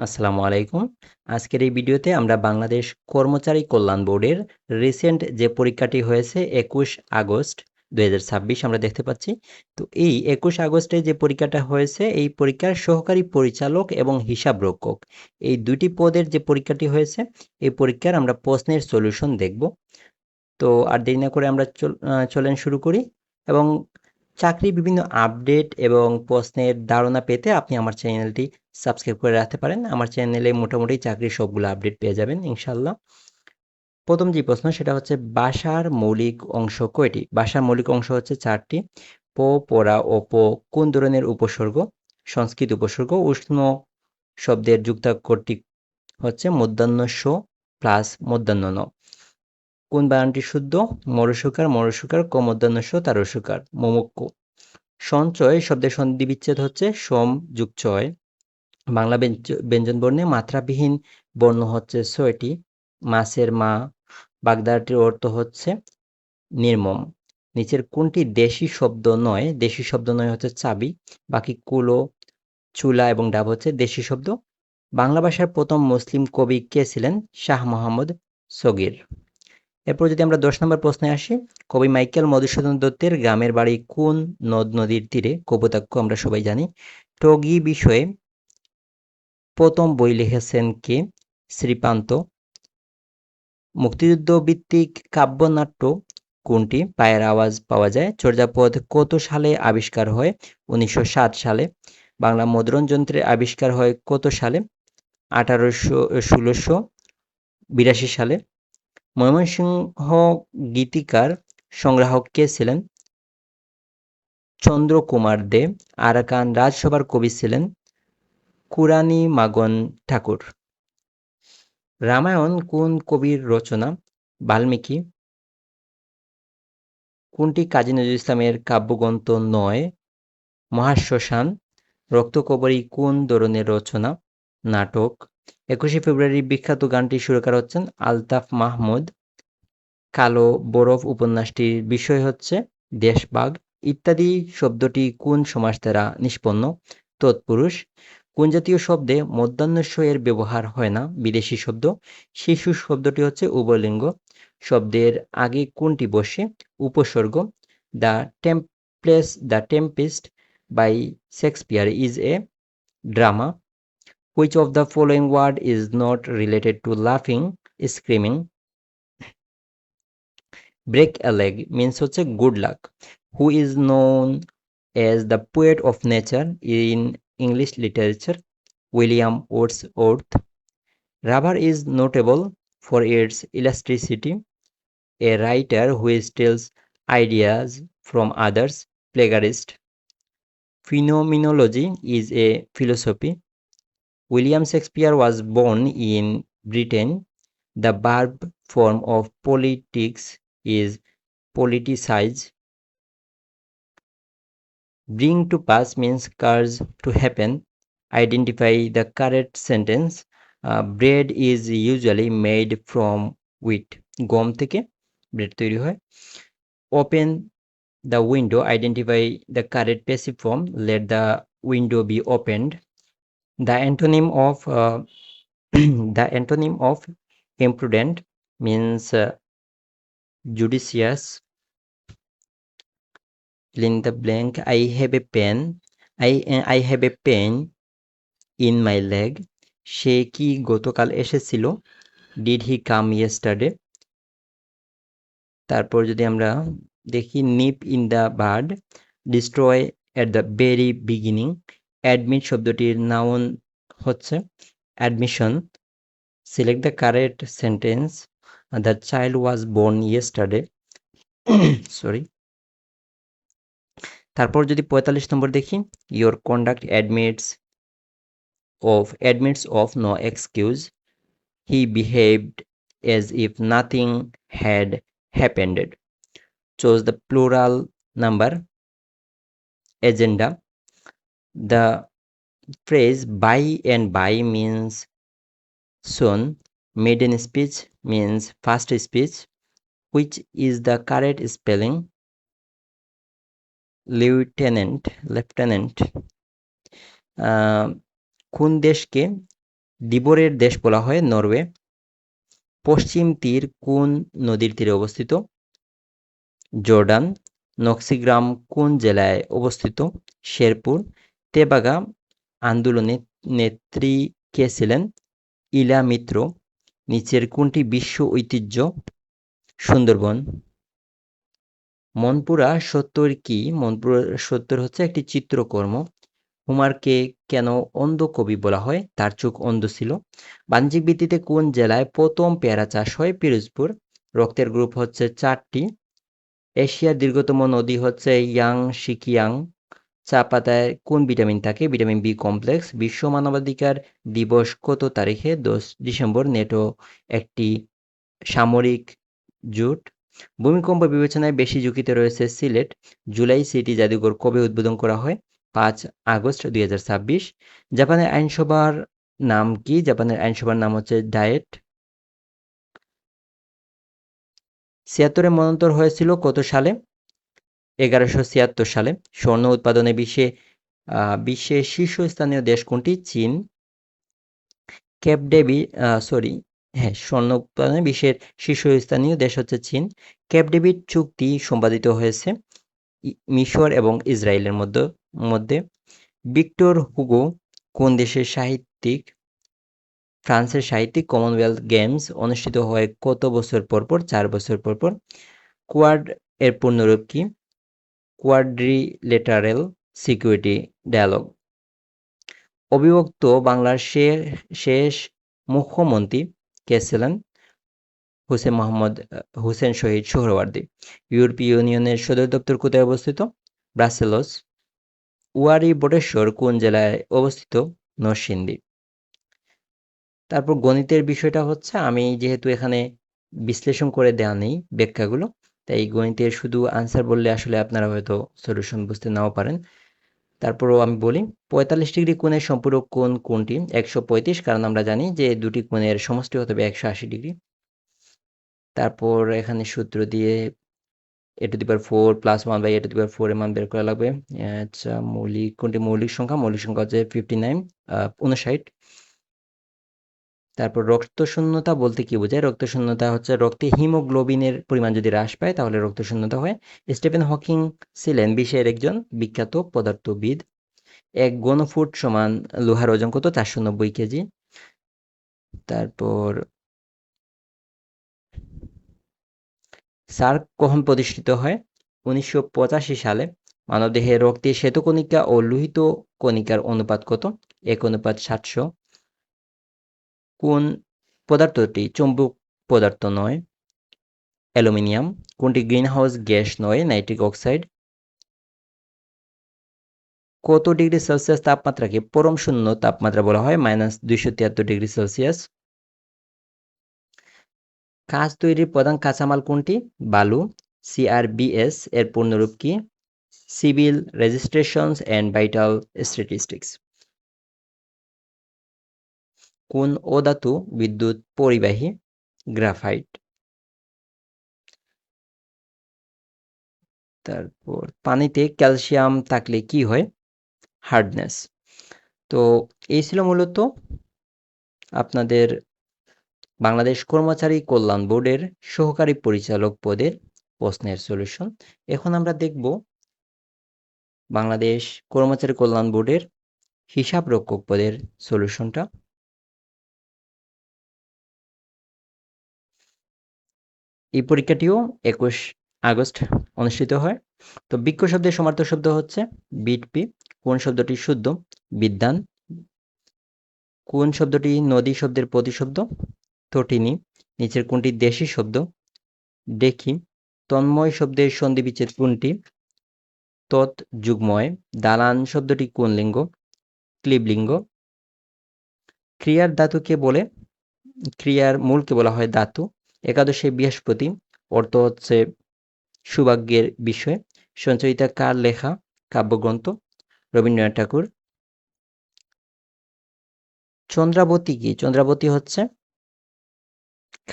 আসসালামু আলাইকুম। আজকের এই ভিডিওতে আমরা বাংলাদেশ কর্মচারী কল্যাণ বোর্ডের রিসেন্ট যে পরীক্ষাটি হয়েছে ২১ আগস্ট ২০২৬ আমরা দেখতে পাচ্ছি। তো এই ২১ আগস্টে যে পরীক্ষাটা হয়েছে, এই পরীক্ষার সহকারী পরিচালক এবং হিসাবরক্ষক এই ২টি পদের যে পরীক্ষাটি হয়েছে, এই পরীক্ষার আমরা প্রশ্নের সলিউশন দেখব। তো আর দেরি না করে আমরা চলেন শুরু করি। এবং চাকরির বিভিন্ন আপডেট এবং প্রশ্নের ধারণা পেতে আপনি আমার চ্যানেলটি সাবস্ক্রাইব করে রাখতে পারেন। আমার চ্যানেলে মোটামুটি চাকরির সবগুলো আপডেট পেয়ে যাবেন ইনশাল্লাহ। প্রথম যে প্রশ্ন সেটা হচ্ছে ভাষার মৌলিক অংশ কয়টি? ভাষার মৌলিক অংশ হচ্ছে ৪টি। প, পরা ও প কোন ধরনের উপসর্গ? সংস্কৃত উপসর্গ। উষ্ণ শব্দের যুক্তাক্ষরটি হচ্ছে মূর্ধন্য ষ প্লাস মূর্ধন্য ন। কোন বানানটি শুদ্ধ? মরশুকার মরশুকার ক মূর্ধন্য ষ তারস্বকার মুমুক্ষু। সঞ্চয় শব্দের সন্ধি বিচ্ছেদ হচ্ছে সোম যুগ চয়। বাংলা ব্যঞ্জনবর্ণে মাত্রাবিহীন বর্ণ হচ্ছে ৬টি। মাছের মা বাগধারাটির অর্থ হচ্ছে নির্মম। নিচের কোনটি দেশি শব্দ নয়? দেশি শব্দ নয় হচ্ছে চাবি। বাকি কুলো, চুলা এবং ডাব হচ্ছে দেশি শব্দ। বাংলা ভাষার প্রথম মুসলিম কবি কে ছিলেন? শাহ মোহাম্মদ সগীর। এরপর যদি আমরা ১০ নম্বর প্রশ্নে আসি, কবি মাইকেল মধুসূদন দত্তের গ্রামের বাড়ি কোন নদ নদীর তীরে? কপোতাক্ষ আমরা সবাই জানি। টগি বিষয়ে প্রথম বই লিখেছেন কে? শ্রীপান্ত। মুক্তিযুদ্ধ ভিত্তিক কাব্যনাট্য কোনটি? পায়ের আওয়াজ পাওয়া যায়। চর্যাপদ কত সালে আবিষ্কার হয়? ১৯০৭ সালে। বাংলা মুদ্রণ যন্ত্রের আবিষ্কার হয় কত সালে? ১৬৮২ সালে। ময়মনসিংহ গীতিকার সংগ্রাহক কে ছিলেন? চন্দ্রকুমার দে। আরাকান রাজসভার কবি ছিলেন কুরানি মাগন ঠাকুর। রামায়ণ কোন কবির রচনা? বাল্মীকি। কোনটি কাজী নজরুল ইসলামের কাব্যগ্রন্থ নয়? মহাশ্মশান। রক্তকরবী কোন ধরনের রচনা? নাটক। ২১শে ফেব্রুয়ারির বিখ্যাত গানটির সুরকার হচ্ছেন আলতাফ মাহমুদ। কালো বরফ উপন্যাসটির বিষয় হচ্ছে দেশভাগ। ইত্যাদি শব্দটি কোন সমাস দ্বারা নিষ্পন্ন? তৎপুরুষ। কোন জাতীয় শব্দে মধ্যাহ্ন ষ এর ব্যবহার হয় না? বিদেশি শব্দ। শিশু শব্দটি হচ্ছে উভয়লিঙ্গ। শব্দের আগে কোনটি বসে? উপসর্গ। The Tempest by Shakespeare is a drama. Which of the following word is not related to লাফিং, screaming? Break a leg means হচ্ছে good luck. Who is known as the poet of nature in English literature? William Wordsworth. Rubber is notable for its elasticity. A writer who steals ideas from others, plagiarist. Phenomenology is a philosophy. William Shakespeare was born in Britain. The verb form of politics is politicize. Bring to pass means cause to happen. Identify the correct sentence. Bread is usually made from wheat. গম থেকে bread তৈরি হয়। Open the window. Identify the correct passive form. Let the window be opened. The antonym of the antonym of imprudent means judicious. Fill in the blank. I have a pain in my leg. সে কি গতকাল এসেছিল? Did he come yesterday? তারপর যদি আমরা দেখি nip in the bud, destroy at the very beginning. Admit শব্দটির noun হচ্ছে admission. Select the correct sentence. The child was born yesterday. Sorry. তারপর যদি ৪৫ নম্বর দেখি, your conduct admits of no excuse. He behaved as if nothing had happened. Chose the plural number. Agenda. The phrase by and by means soon. Maiden speech means first speech. Which is the correct spelling? Lieutenant. কোন দেশকে দিবরের দেশ বলা হয় Norway. পশ্চিম তীর কোন নদীর তীরে অবস্থিত? জর্ডান। নকশিগ্রাম কোন জেলায় অবস্থিত? শেরপুর। তেবাগা আন্দোলনে নেত্রী কে ছিলেন? ইলা মিত্র। নিচের কোনটি বিশ্ব ঐতিহ্য? সুন্দরবন। মনপুরা সত্তর কি? মনপুরা সত্তর হচ্ছে একটি চিত্রকর্ম। হুমারকে কেন অন্ধ কবি বলা হয়? তার চোখ অন্ধ ছিল। বাণিজ্যিক ভিত্তিতে কোন জেলায় প্রথম পেয়ারা চাষ হয়? পিরোজপুর। রক্তের গ্রুপ হচ্ছে 4টি। এশিয়ার দীর্ঘতম নদী হচ্ছে ইয়াংশিকিয়াং। চা পাতায় কোন ভিটামিন থাকে? Vitamin B complex. বিশ্ব মানবাধিকার দিবস কত তারিখে? 10 ডিসেম্বর। নেটো একটি সামরিক জোট। ভূমিকম্প বিবেচনায় বেশি ঝুঁকিতে রয়েছে সিলেট। জুলাই সিটি জাদুঘর কবে উদ্বোধন করা হয়? 5 আগস্ট 2026। জাপানের আইনসভার নাম কি? জাপানের আইনসভার নাম হচ্ছে ডায়েট। 76-এ মন্বন্তর হয়েছিল কত সালে? 1176 সালে। স্বর্ণ উৎপাদনে বিশ্বের শীর্ষস্থানীয় দেশ কোনটি? চীন। ক্যাপ ডেভিড স্বর্ণ উৎপাদনে বিশ্বের শীর্ষস্থানীয় দেশ হচ্ছে চীন। ক্যাপ ডেভিড চুক্তি সম্পাদিত হয়েছে মিশর এবং ইসরায়েলের মধ্যে। ভিক্টর হুগো কোন দেশের সাহিত্যিক? ফ্রান্সের সাহিত্যিক। কমনওয়েলথ গেমস অনুষ্ঠিত হয় কত বছর পর পর? 4 বছর পর পর। কোয়াড এর পূর্ণরূপ কি? Quadrilateral security dialogue. অবিভক্ত বাংলার শেষ মুখ্যমন্ত্রী কে ছিলেন? হুসেন শহীদ সোহরাওয়ার্দী। ইউরোপীয় ইউনিয়নের সদর দপ্তর কোথায় অবস্থিত? ব্রাসেলস। ওয়ারী বটেশ্বর কোন জেলায় অবস্থিত? নরসিংদী। তারপর গণিতের বিষয়টা হচ্ছে, আমি যেহেতু এখানে বিশ্লেষণ করে দেওয়া নেই ব্যাখ্যাগুলো, তাই গণিতের শুধু আনসার বললে আসলে আপনারা হয়তো সলিউশন বুঝতে নাও পারেন। তারপরও আমি বলি, 45 ডিগ্রি কোণের সম্পূরক কোণ কোনটি? 135, কারণ আমরা জানি যে দুটি কোণের সমষ্টি হতে হবে 180 ডিগ্রি। তারপর এখানে সূত্র দিয়ে a⁴ প্লাস 1/a⁴ এর মান বের করা লাগবে। আচ্ছা, কোনটি মৌলিক সংখ্যা? মৌলিক সংখ্যা হচ্ছে 59, 59। তারপর রক্তশূন্যতা বলতে কি বোঝায়? রক্তশূন্যতা হচ্ছে রক্তে হিমোগ্লোবিনের পরিমাণ যদি হ্রাস পায় তাহলে রক্তশূন্যতা হয়। স্টিফেন হকিং ছিলেন বিশ্বের একজন বিখ্যাত পদার্থবিদ। 1 ঘনফুট সমান লোহার ওজন কত? 490 কেজি। তারপর সার্ক কখন প্রতিষ্ঠিত হয়? 1985 সালে। মানবদেহে রক্তে শ্বেতকণিকা ও লোহিত কণিকার অনুপাত কত? 1:700। কোন পদার্থটি চৌম্বক পদার্থ নয়? অ্যালুমিনিয়াম। কোনটি গ্রিনহাউস গ্যাস নয়? Nitric oxide. কত ডিগ্রি সেলসিয়াস তাপমাত্রাকে পরম শূন্য তাপমাত্রা বলা হয়? -273 ডিগ্রি সেলসিয়াস। কাঁচ তৈরির প্রধান কাঁচামাল কোনটি? বালু। সিআরবিএস এর পূর্ণরূপ কি? Civil registrations and vital statistics. কোন অধাতু বিদ্যুৎ পরিবাহী? গ্রাফাইট। তারপর পানিতে ক্যালসিয়াম থাকলে কি হয়? হার্ডনেস। তো এই ছিল মূলত আপনাদের বাংলাদেশ কর্মচারী কল্যাণ বোর্ডের সহকারী পরিচালক পদের প্রশ্নের সলিউশন। এখন আমরা দেখব বাংলাদেশ কর্মচারী কল্যাণ বোর্ডের হিসাব রক্ষক পদের সলিউশনটা। এই পরীক্ষাটিও 21 আগস্ট অনুষ্ঠিত হয়। তো বৃক্ষ শব্দের সমার্থক শব্দ হচ্ছে বিটপি। কোন শব্দটি শুদ্ধ? বিদ্যান। কোন শব্দটি নদী শব্দের প্রতিশব্দ? তটিনী। নিচের কোনটি দেশি শব্দ? দেখি। তন্ময় শব্দের সন্ধি বিচ্ছেদ কোনটি? তৎ যুগ্ময়। দালান শব্দটি কোন লিঙ্গ? ক্লীবলিঙ্গ। ক্রিয়ার ধাতুকে বলে? ক্রিয়ার মূলকে বলা হয় ধাতু। একাদশে বৃহস্পতি অর্থ হচ্ছে সৌভাগ্যের বিষয়। সঞ্চয়িতা কার লেখা কাব্যগ্রন্থ? রবীন্দ্রনাথ ঠাকুর। চন্দ্রাবতী কি? চন্দ্রাবতী হচ্ছে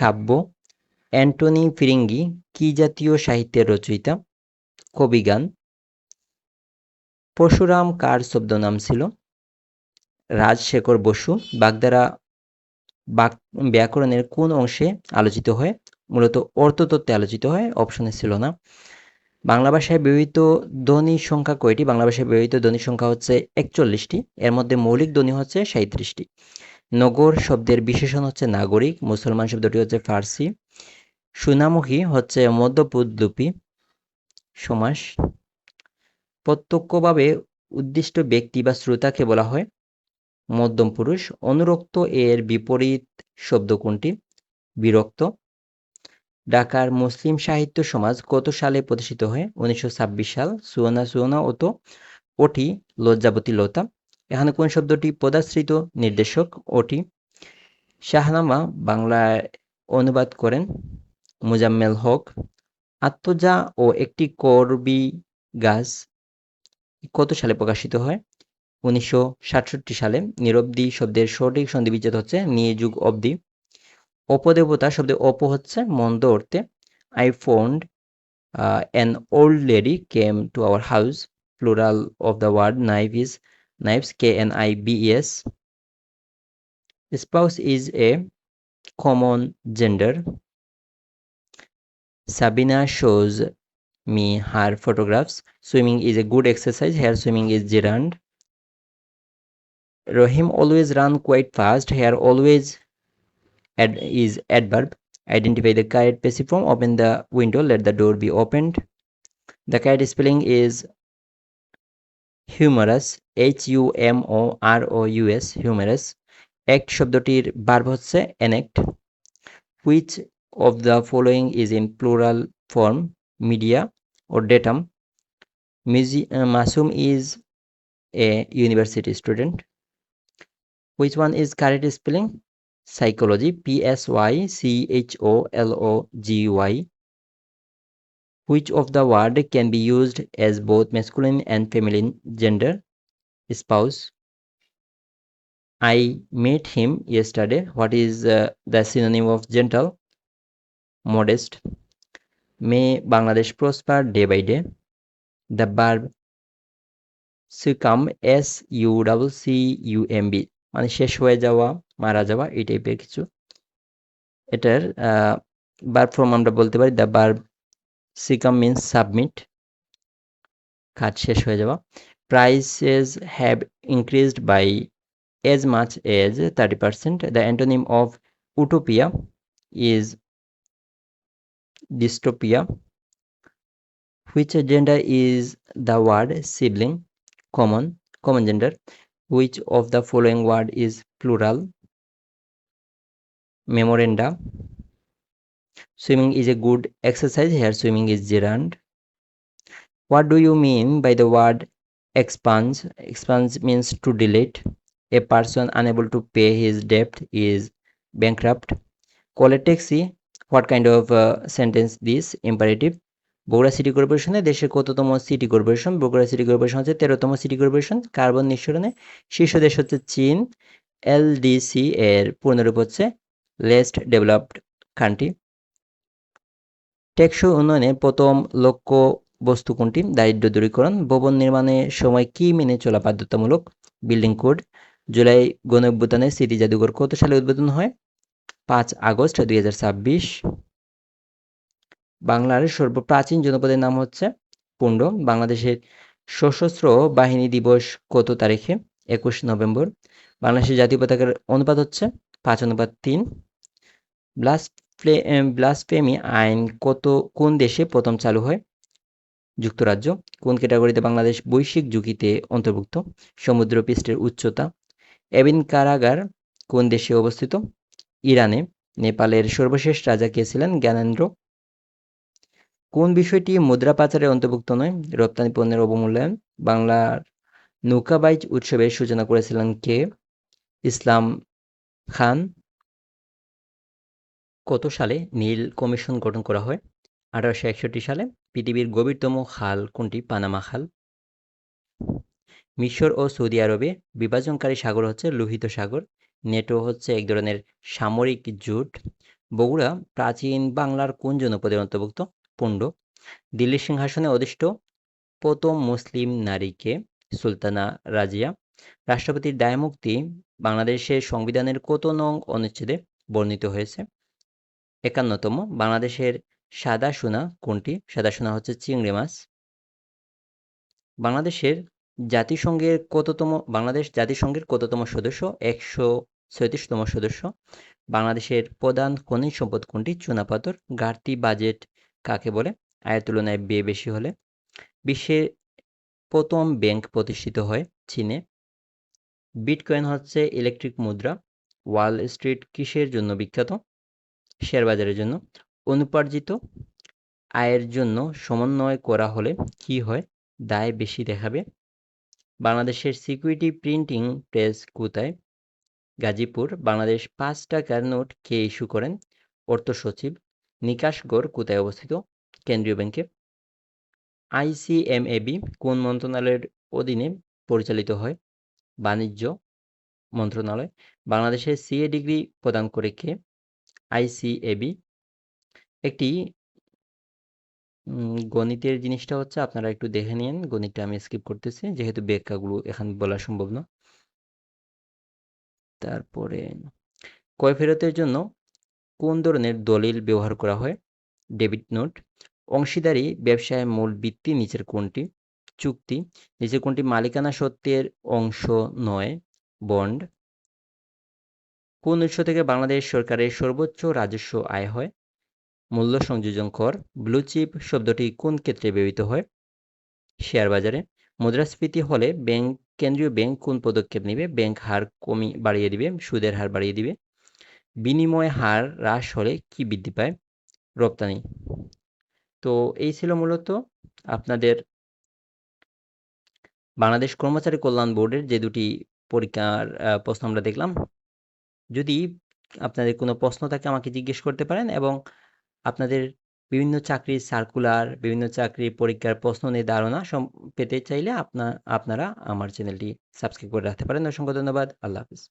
কাব্য। অ্যান্টনি ফিরিঙ্গি কি জাতীয় সাহিত্যের রচয়িতা? কবিগান। পরশুরাম কার ছদ্মনাম ছিল? রাজশেখর বসু। বাগধারা ব্যাকরণের কোন অংশে আলোচিত হয়? মূলত অর্থতত্ত্বে আলোচিত হয়, অপশনে ছিল না। বাংলা ভাষায় ব্যবহৃত ধ্বনি সংখ্যা কয়টি? বাংলা ভাষায় ব্যবহৃত ধ্বনি সংখ্যা হচ্ছে 41টি, এর মধ্যে মৌলিক ধ্বনি হচ্ছে 37টি। নগর শব্দের বিশেষণ হচ্ছে নাগরিক, মুসলমান শব্দটি হচ্ছে ফার্সি, সুনামুখী হচ্ছে মধ্যপদলোপী সমাস, প্রত্যক্ষভাবে উদ্দিষ্ট ব্যক্তি বা শ্রোতাকে বলা হয় মধ্যম পুরুষ, অনুরক্ত এর বিপরীত শব্দ কোনটি? বিরক্ত। ঢাকার মুসলিম সাহিত্য সমাজ কত সালে প্রতিষ্ঠিত হয়? 1926 সাল। সুয়না সুয়না ওটি লজ্জাবতী লতা। এখানে কোন শব্দটি পদাশ্রিত নির্দেশক? ওটি। শাহনামা বাংলায় অনুবাদ করেন মোজাম্মেল হক। আত্মজা ও একটি করবী গাছ কত সালে প্রকাশিত হয়? 1967 সালে। নিরবধি শব্দের সঠিক সন্ধিবিচ্ছেদ হচ্ছে নিযুগ অবধি। অপদেবতা শব্দে অপ হচ্ছে মন্দ অর্থে। I found an old lady came to our house. Plural of the word knife is knives, K-N-I-B-E-S. Spouse is a common gender. Sabina shows me her photographs. Swimming is a good exercise. Here swimming is gerund. Rahim always run quite fast. Here always is adverb. Identify the correct passive form. Open the window. Let the door be opened. The correct spelling is humorous. Humorous. Humorous. Act শব্দটির verb হচ্ছে enact. Which of the following is in plural form? Media or datum. Masum is a university student. Which one is correct spelling? Psychology. Psychology. Which of the word can be used as both masculine and feminine gender? Spouse. I met him yesterday. What is the synonym of gentle? Modest. May Bangladesh prosper day by day. The verb succumb, SUCCUMB, মানে শেষ হয়ে যাওয়া, মারা যাওয়া, এই টাইপের কিছু। এটার verb form আমরা বলতে পারি the verb succumb means submit, কাজ শেষ হয়ে যাওয়া। Prices have increased by as much as 30%. The antonym of utopia is dystopia. Which gender is the word sibling? Common gender. Which of the following word is plural? Memoranda. Swimming is a good exercise. Here swimming is gerund. What do you mean by the word expunge? Expunge means to delete. A person unable to pay his debt is bankrupt. Call a taxi. What kind of sentence this? Imperative. Bogura city কর্পোরেশনে দেশের কততম city corporation? Bogura city corporation হচ্ছে 13তম city corporation. Carbon নিঃসরণে শীর্ষ দেশ হচ্ছে চীন। LDC এর পূর্ণরূপ হচ্ছে লেস্ট ডেভেলপড কান্ট্রি। টেকসই উন্নয়নের প্রথম লক্ষ্য বস্তু কোনটি? দারিদ্র্য দূরীকরণ। ভবন নির্মাণের সময় কি মেনে চলা বাধ্যতামূলক? Building code. জুলাই গণঅভ্যুত্থানের স্মৃতি জাদুঘর কত সালে উদ্বোধন হয়? 5 আগস্ট 2026। বাংলার সর্বপ্রাচীন জনপদের নাম হচ্ছে পুণ্ড। বাংলাদেশের সশস্ত্র বাহিনী দিবস কত তারিখে? 21 নভেম্বর। বাংলাদেশের জাতীয় পতাকার অনুপাত হচ্ছে 5:3। ব্লাসফেমি আইন কোন দেশে প্রথম চালু হয়? যুক্তরাজ্য। কোন ক্যাটাগরিতে বাংলাদেশ বৈশ্বিক ঝুঁকিতে অন্তর্ভুক্ত? সমুদ্রপৃষ্ঠের উচ্চতা। এবিন কারাগার কোন দেশে অবস্থিত? ইরানে। নেপালের সর্বশেষ রাজা কে ছিলেন? জ্ঞানেন্দ্র। কোন বিষয়টি মুদ্রা পাচারের অন্তর্ভুক্ত নয়? রপ্তানি পণ্যের অবমূল্যায়ন। বাংলার নৌকাবাইজ উৎসবের সূচনা করেছিলেন কে? ইসলাম খান। কত সালে নীল কমিশন গঠন করা হয়? 1861 সালে। পৃথিবীর গভীরতম খাল কোনটি? পানামা খাল। মিশর ও সৌদি আরবে বিভাজনকারী সাগর হচ্ছে লোহিত সাগর। নেটো হচ্ছে এক ধরনের সামরিক জোট। বগুড়া প্রাচীন বাংলার কোন জনপদের অন্তর্ভুক্ত? পুণ্ড। দিল্লির সিংহাসনে অধিষ্ঠ প্রথম মুসলিম নারীকে? সুলতানা রাজিয়া। রাষ্ট্রপতির দায়মুক্তি বাংলাদেশের সংবিধানের কত নং অনুচ্ছেদে বর্ণিত হয়েছে? ৫১তম। বাংলাদেশের সাদা সোনা কোনটি? সাদা সোনা হচ্ছে চিংড়ি মাছ। বাংলাদেশের বাংলাদেশ জাতিসংঘের কততম সদস্য? ১৩৬তম সদস্য। বাংলাদেশের প্রধান খনিজ সম্পদ কোনটি? চুনাপাথর। ঘাটতি বাজেট কাকে বলে? আয়ের তুলনায় ব্যয় বেশি হলে। বিশ্বের প্রথম ব্যাংক প্রতিষ্ঠিত হয় চীনে। বিটকয়েন হচ্ছে ইলেকট্রিক মুদ্রা। ওয়াল স্ট্রিট কিসের জন্য বিখ্যাত? শেয়ার বাজারের জন্য। অনুপার্জিত আয়ের জন্য সমন্বয় করা হলে কি হয়? দায় বেশি দেখাবে। বাংলাদেশের সিকিউরিটি প্রিন্টিং প্রেস কোথায়? গাজীপুর। বাংলাদেশ ৫ টাকার নোট কে ইস্যু করেন? অর্থ সচিব। নিকাশ গড় কোথায় অবস্থিত? কেন্দ্রীয় ব্যাংকে। আইসিএমএবি কোন মন্ত্রণালয়ের অধীনে পরিচালিত হয়? বাণিজ্য মন্ত্রণালয়। বাংলাদেশের সিএ ডিগ্রি প্রদান করে কে? আইসিএবি। একটি গণিতের জিনিসটা হচ্ছে আপনারা একটু দেখে নিন। গণিতটা আমি স্কিপ করতেছি যেহেতু ব্যাখ্যাগুলো এখানে বলা সম্ভব না। তারপরে ক্রয় ফেরতের জন্য কোন ধরনের দলিল ব্যবহার করা হয়? Debit note. অংশীদারি ব্যবসায়ের মূল ভিত্তি নিচের কোনটি? চুক্তি। নিচের কোনটি মালিকানা সত্ত্বের অংশ নয়? বন্ড। কোন উৎস থেকে বাংলাদেশ সরকারের সর্বোচ্চ রাজস্ব আয় হয়? মূল্য সংযোজন কর। ব্লু চিপ শব্দটি কোন ক্ষেত্রে ব্যবহৃত হয়? শেয়ার বাজারে। মুদ্রাস্ফীতি হলে কেন্দ্রীয় ব্যাংক কোন পদক্ষেপ নেবে? ব্যাংক হার বাড়িয়ে দিবে, সুদের হার বাড়িয়ে দিবে। বিনিময় হার হ্রাস হলে কি বৃদ্ধি পায়? রপ্তানি। তো এই ছিল মূলত আপনাদের বাংলাদেশ কর্মচারী কল্যাণ বোর্ডের যে দুটি পরীক্ষার প্রশ্ন আমরা দেখলাম। যদি আপনাদের কোনো প্রশ্ন থাকে আমাকে জিজ্ঞেস করতে পারেন এবং আপনাদের বিভিন্ন চাকরির সার্কুলার, বিভিন্ন চাকরির পরীক্ষার প্রশ্ন নিয়ে ধারণা পেতে চাইলে আপনারা আমার চ্যানেলটি সাবস্ক্রাইব করে রাখতে পারেন। অসংখ্য ধন্যবাদ। আল্লাহ হাফেজ।